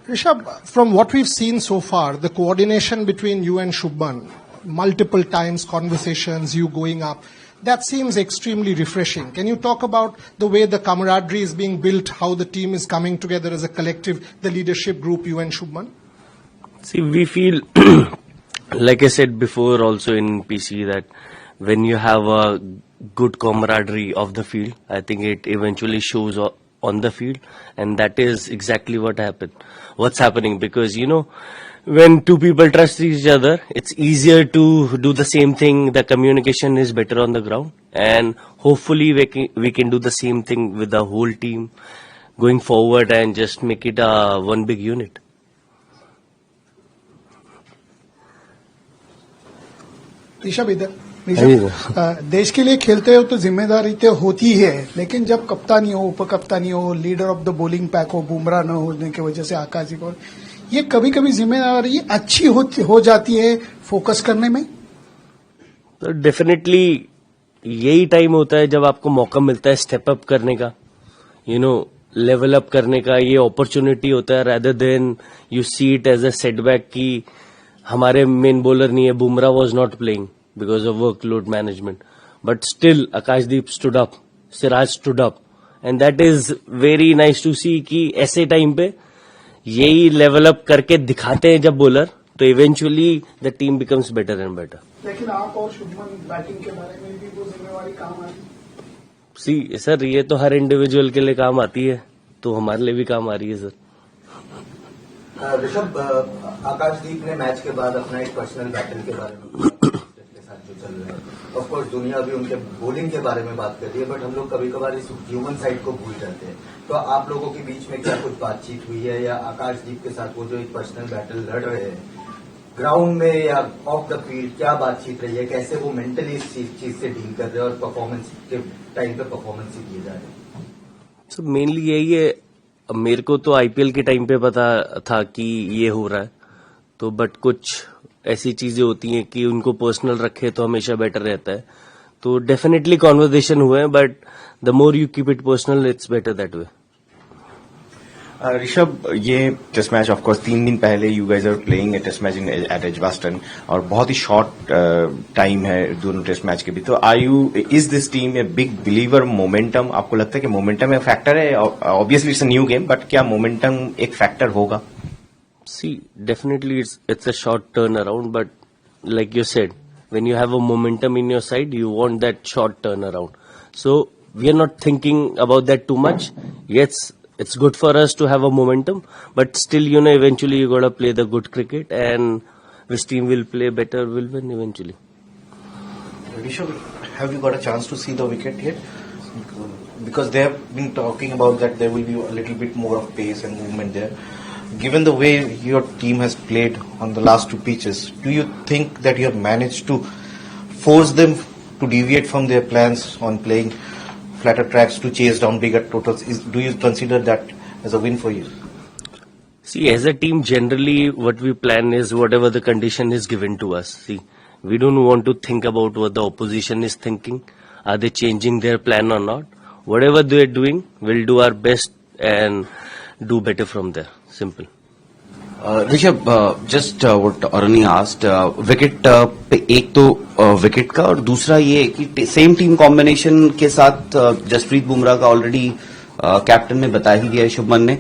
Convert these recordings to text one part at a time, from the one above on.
Rishabh, from what we've seen so far, the coordination between you and Shubman, multiple times conversations, you going up, that seems extremely refreshing. Can you talk about the way the camaraderie is being built, how the team is coming together as a collective, the leadership group, you and Shubman? See, we feel, like I said before also in PC, that when you have a good camaraderie of the field, I think it eventually shows on the field, and that is exactly what's happening, because when two people trust each other, it's easier to do the same thing. The communication is better on the ground, and hopefully we can do the same thing with the whole team going forward and just make it one big unit. Rishabh इधर देश के लिए खेलते हो तो जिम्मेदारी तो होती है, लेकिन जब कप्तानी हो, उपकप्तानी हो, leader of the bowling pack हो, बुमराह न होने की वजह से आकाश को, ये कभी कभी जिम्मेदारी अच्छी हो जाती है फोकस करने में. तो डेफिनेटली यही टाइम होता है जब आपको मौका मिलता है स्टेप अप करने का, लेवल अप करने का. ये अपॉर्चुनिटी होता है, rather than you see it as a setback कि हमारे मेन बॉलर नहीं है, Bumrah was not playing because of workload management, but still Akashdeep stood up, Siraj stood up, and that is very nice to see कि ऐसे time पे यही level up करके दिखाते हैं जब बॉलर, तो eventually the team becomes better and better. लेकिन आप और शुभमन बैटिंग के बारे में भी वो जिम्मेवारी काम आती है. सी सर, ये तो हर इंडिविजुअल के लिए काम आती है, तो हमारे लिए भी काम आ रही है सर. ऋषभ, आकाशदीप ने मैच के बाद अपना एक पर्सनल बैटल के बारे में के साथ जो चल रहा है, ऑफ कोर्स दुनिया भी उनके बॉलिंग के बारे में बात कर रही है, बट हम लोग कभी कभार इस ह्यूमन साइड को भूल जाते हैं. तो आप लोगों के बीच में क्या कुछ बातचीत हुई है, या आकाशदीप के साथ वो जो एक पर्सनल बैटल लड़ रहे हैं ग्राउंड में या ऑफ द फील्ड, क्या बातचीत रही है, कैसे वो मेंटली इस चीज से डील कर रहे हैं, और परफॉर्मेंस के टाइम पे परफॉर्मेंस ही दिए जा रहे हैं? सो मेनली यही है, मेरे को तो आईपीएल के टाइम पे पता था कि ये हो रहा है, तो बट कुछ ऐसी चीजें होती हैं कि उनको पर्सनल रखे तो हमेशा बेटर रहता है. तो डेफिनेटली कॉन्वर्सेशन हुए हैं, but the more you keep it personal it's better that way. Rishabh, ये टेस्ट मैच ऑफ कोर्स 3 दिन पहले you guys are playing a test match at Edgbaston, और बहुत ही शॉर्ट टाइम है दोनों टेस्ट मैच के भी. तो is this team a big believer momentum? आपको लगता है कि मोमेंटम एक फैक्टर है? Obviously it's a new game, but क्या मोमेंटम एक फैक्टर होगा? See definitely it's a short turnaround, but like you said, when you have a momentum in your side, you want that short turnaround. So we are not thinking about that too much. Yes, it's good for us to have a momentum, but still, eventually you got to play the good cricket, and which team will play better will win eventually. Rishabh, have you got a chance to see the wicket yet? Because they have been talking about that there will be a little bit more of pace and movement there. Given the way your team has played on the last 2 pitches, do you think that you have managed to force them to deviate from their plans on playing flatter tracks to chase down bigger totals? Do you consider that as a win for you? See, as a team, generally what we plan is whatever the condition is given to us. See, we don't want to think about what the opposition is thinking. Are they changing their plan or not? Whatever they're doing, we'll do our best and do better from there. Simple. Rishabh, just what Aruni asked, wicket पे एक तो wicket का, और दूसरा ये कि same team combination के साथ जसप्रीत बुमराह का ऑलरेडी कैप्टन ने बता ही दिया है शुभमन ने,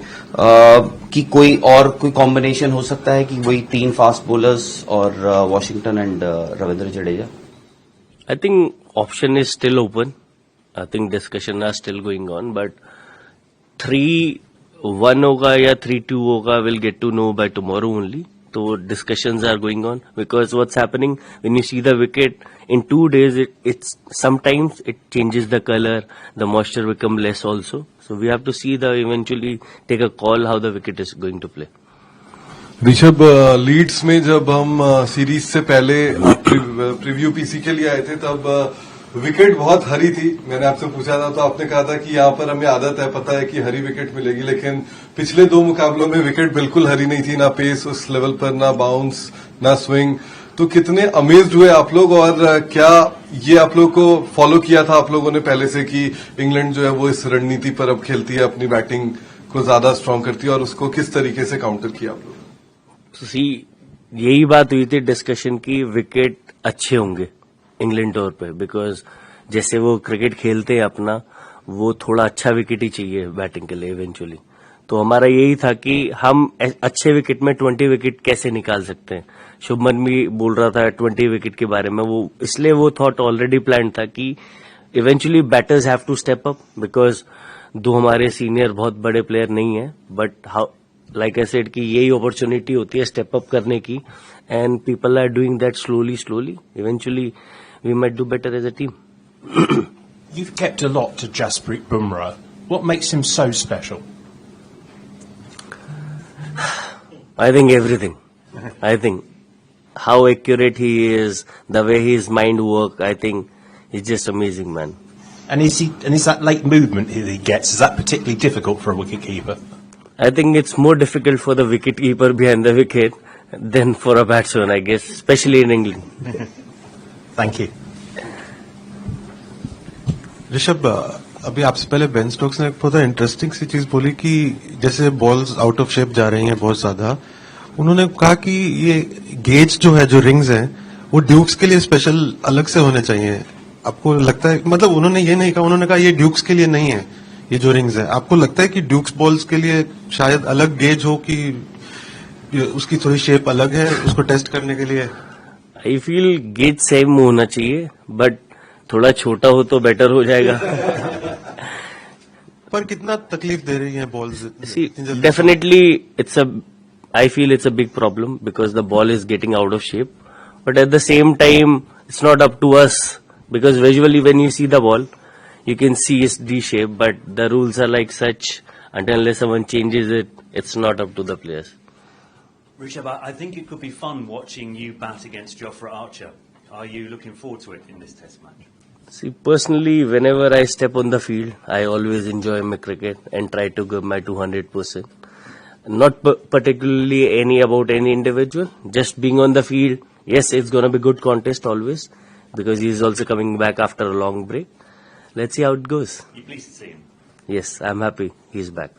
कि कोई कॉम्बिनेशन हो सकता है कि वही 3 फास्ट बॉलर्स और Washington and Ravindra Jadeja. I think option is still open. I think discussion are still going on, but 3-1 होगा या 3-2 होगा, we'll get to know by tomorrow only. So discussions are going on, because what's happening when you see the wicket in 2 days, it's sometimes it changes the color, the moisture become less also. So we have to see eventually take a call how the wicket is going to play. Rishabh, Leeds में जब हम series से पहले preview PC के लिए आए थे, तब विकेट बहुत हरी थी. मैंने आपसे पूछा था तो आपने कहा था कि यहाँ पर हमें आदत है, पता है कि हरी विकेट मिलेगी, लेकिन पिछले 2 मुकाबलों में विकेट बिल्कुल हरी नहीं थी, ना पेस उस लेवल पर, ना बाउंस, ना स्विंग. तो कितने अमेज्ड हुए आप लोग, और क्या ये आप लोग को फॉलो किया था आप लोगों ने पहले से कि इंग्लैंड जो है वो इस रणनीति पर अब खेलती है अपनी बैटिंग को ज्यादा स्ट्रांग करती है और उसको किस तरीके से काउंटर किया आप लोग? सी यही बात हुई थी डिस्कशन की, विकेट अच्छे होंगे इंग्लैंड टूर पे, बिकॉज जैसे वो क्रिकेट खेलते हैं अपना, वो थोड़ा अच्छा विकेट ही चाहिए बैटिंग के लिए इवेंचुअली। तो हमारा यही था कि हम अच्छे विकेट में 20 विकेट कैसे निकाल सकते हैं। शुभमन भी बोल रहा था 20 विकेट के बारे में, वो इसलिए वो थॉट ऑलरेडी प्लान था कि eventually batters have to step up, because दो हमारे सीनियर बहुत बड़े प्लेयर नहीं है, but how like I said कि यही अपॉर्चुनिटी होती है स्टेप अप करने की, and people are doing that slowly eventually we might do better as a team. You've kept a lot to Jasprit Bumrah. What makes him so special? I think everything. I think how accurate he is, the way his mind works, I think he's just amazing, man. And is that late movement that he gets, is that particularly difficult for a wicketkeeper? I think it's more difficult for the wicketkeeper behind the wicket than for a batsman, I guess, especially in England. Thank you. Rishabh, अभी आपसे पहले Ben Stokes ने एक बहुत interesting सी चीज बोली कि जैसे बॉल्स आउट ऑफ शेप जा रही हैं बहुत ज्यादा, उन्होंने कहा कि ये गेज जो है, जो रिंग्स हैं, वो ड्यूक्स के लिए स्पेशल अलग से होने चाहिए। आपको लगता है, मतलब उन्होंने ये नहीं कहा, उन्होंने कहा ये ड्यूक्स के लिए नहीं है ये जो रिंग्स है। आपको लगता है कि ड्यूक्स बॉल्स के लिए शायद अलग गेज हो, कि उसकी थोड़ी शेप अलग है उसको टेस्ट करने के लिए? I feel गेज सेम होना चाहिए, बट थोड़ा छोटा हो तो बेटर हो जाएगा। पर कितना तकलीफ दे रही है balls? Definitely, I feel it's a big problem because the ball is getting out of shape. But at the same time, it's not up to us, because visually when you see the ball, you can see it's D-shape, but the rules are like such, unless someone changes it, it's not up to the players. Rishabh, I think it could be fun watching you bat against Jofra Archer. Are you looking forward to it in this test match? See, personally, whenever I step on the field, I always enjoy my cricket and try to give my 200%. Not particularly about any individual, just being on the field. Yes, it's going to be good contest always, because he's also coming back after a long break. Let's see how it goes. You pleased to see him? Yes, I'm happy he's back.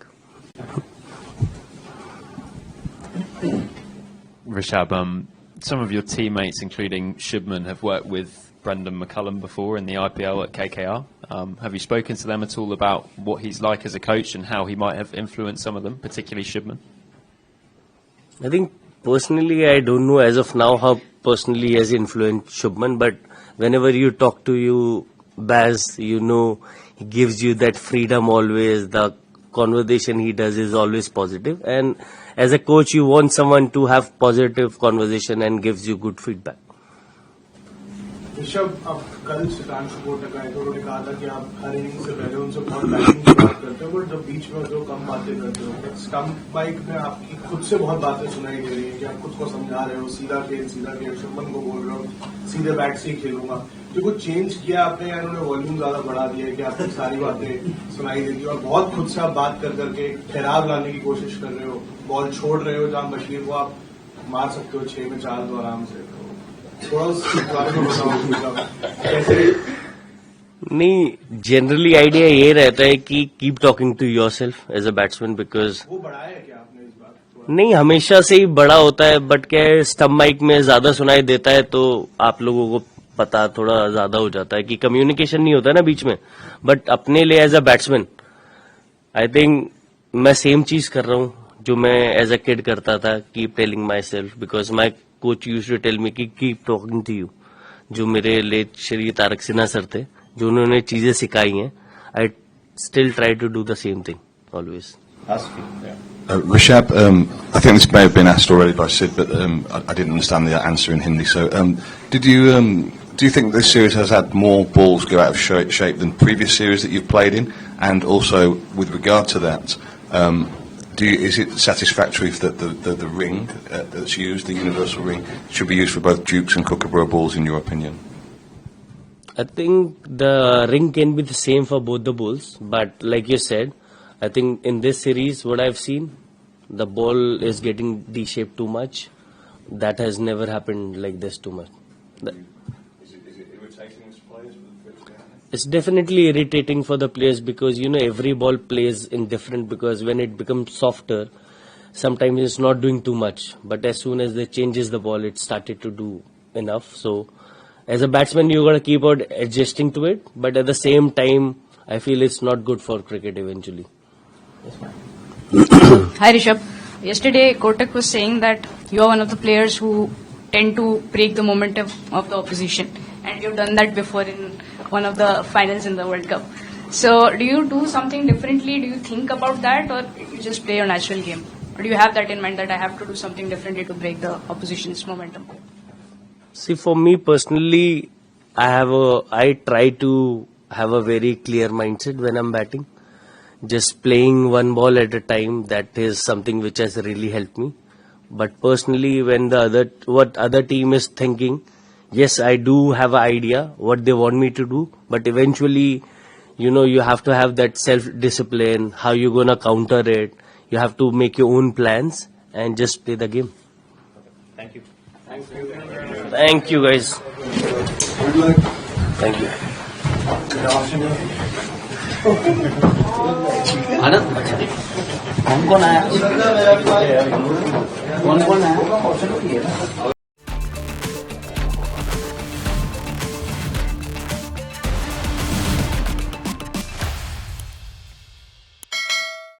Rishabh, some of your teammates, including Shubman, have worked with Brendan McCullum before in the IPL at KKR. Have you spoken to them at all about what he's like as a coach and how he might have influenced some of them, particularly Shubman? I think personally, I don't know as of now how personally he has influenced Shubman, but whenever you talk to Baz, you know he gives you that freedom always. The conversation he does is always positive, and as a coach, you want someone to have positive conversation and gives you good feedback. Rishabh, अब कल Shrikant support का है तो उन्होंने कहा था कि आप हर इनिंग से पहले उनसे बहुत बैटिंग की बात करते हो, बट जब बीच में जो कम बातें करते हो, स्टंप बाइक में आपकी खुद से बहुत बातें सुनाई दे रही है कि आप खुद को समझा रहे हो, सीधा खेल, शुभमन को बोल रहे हो सीधे बैट से ही खेलूंगा। जो कुछ चेंज किया आपने, या उन्होंने वॉल्यूम ज्यादा बढ़ा दिया कि आपकी सारी बातें सुनाई देती है और बहुत खुद से आप बात कर करके ठहराव लाने की कोशिश कर रहे हो, बॉल छोड़ रहे हो जहां बशीर को आप मार सकते हो 6 में 4 तो आराम से। नहीं, जनरली आइडिया ये रहता है कि keep talking to yourself as a batsman, because वो बढ़ाया है क्या आपने इस बात? नहीं, हमेशा से ही बड़ा होता है, बट क्या है, स्टंप माइक में ज्यादा सुनाई देता है तो आप लोगों को पता थोड़ा ज्यादा हो जाता है कि कम्युनिकेशन नहीं होता ना बीच में। बट अपने लिए as a batsman I think मैं सेम चीज कर रहा हूँ जो मैं एज अ किड करता था, keep telling myself, because my coach used to tell me कि कीप टॉकिंग टू यू। जो मेरे लेट श्री तारक सिन्हा सर थे, जो उन्होंने चीजें सिखाई हैं, I still try to do the same thing always. Rishabh, I think this may have been asked already by Sid, but I didn't understand the answer in Hindi. So, do you think this series has had more balls go out of shape than previous series that you've played in? And also, with regard to that, is it satisfactory that the ring that's used, the universal ring, should be used for both Dukes and Kookaburra balls, in your opinion? I think the ring can be the same for both the balls, but like you said, I think in this series, what I've seen, the ball is getting D-shaped too much. That has never happened like this too much. Is it irritating as players? it's definitely irritating for the players because every ball plays in different, because when it becomes softer, sometimes it's not doing too much, but as soon as they changes the ball, it started to do enough. So as a batsman, you got to keep on adjusting to it, but at the same time, I feel it's not good for cricket eventually. Hi Rishabh. Yesterday Kotak was saying that you are one of the players who tend to break the momentum of the opposition, and you've done that before in one of the finals in the World Cup. So do you do something differently? Do you think about that, or you just play your natural game? Or do you have that in mind that I have to do something differently to break the opposition's momentum? See, for me personally, I try to have a very clear mindset when I'm batting. Just playing one ball at a time, that is something which has really helped me. But personally, when what other team is thinking, yes, I do have an idea what they want me to do, but eventually, you have to have that self-discipline, how you're gonna counter it. You have to make your own plans and just play the game. Thank you. Thank you, guys. Thank you. आनंद कौन कौन आया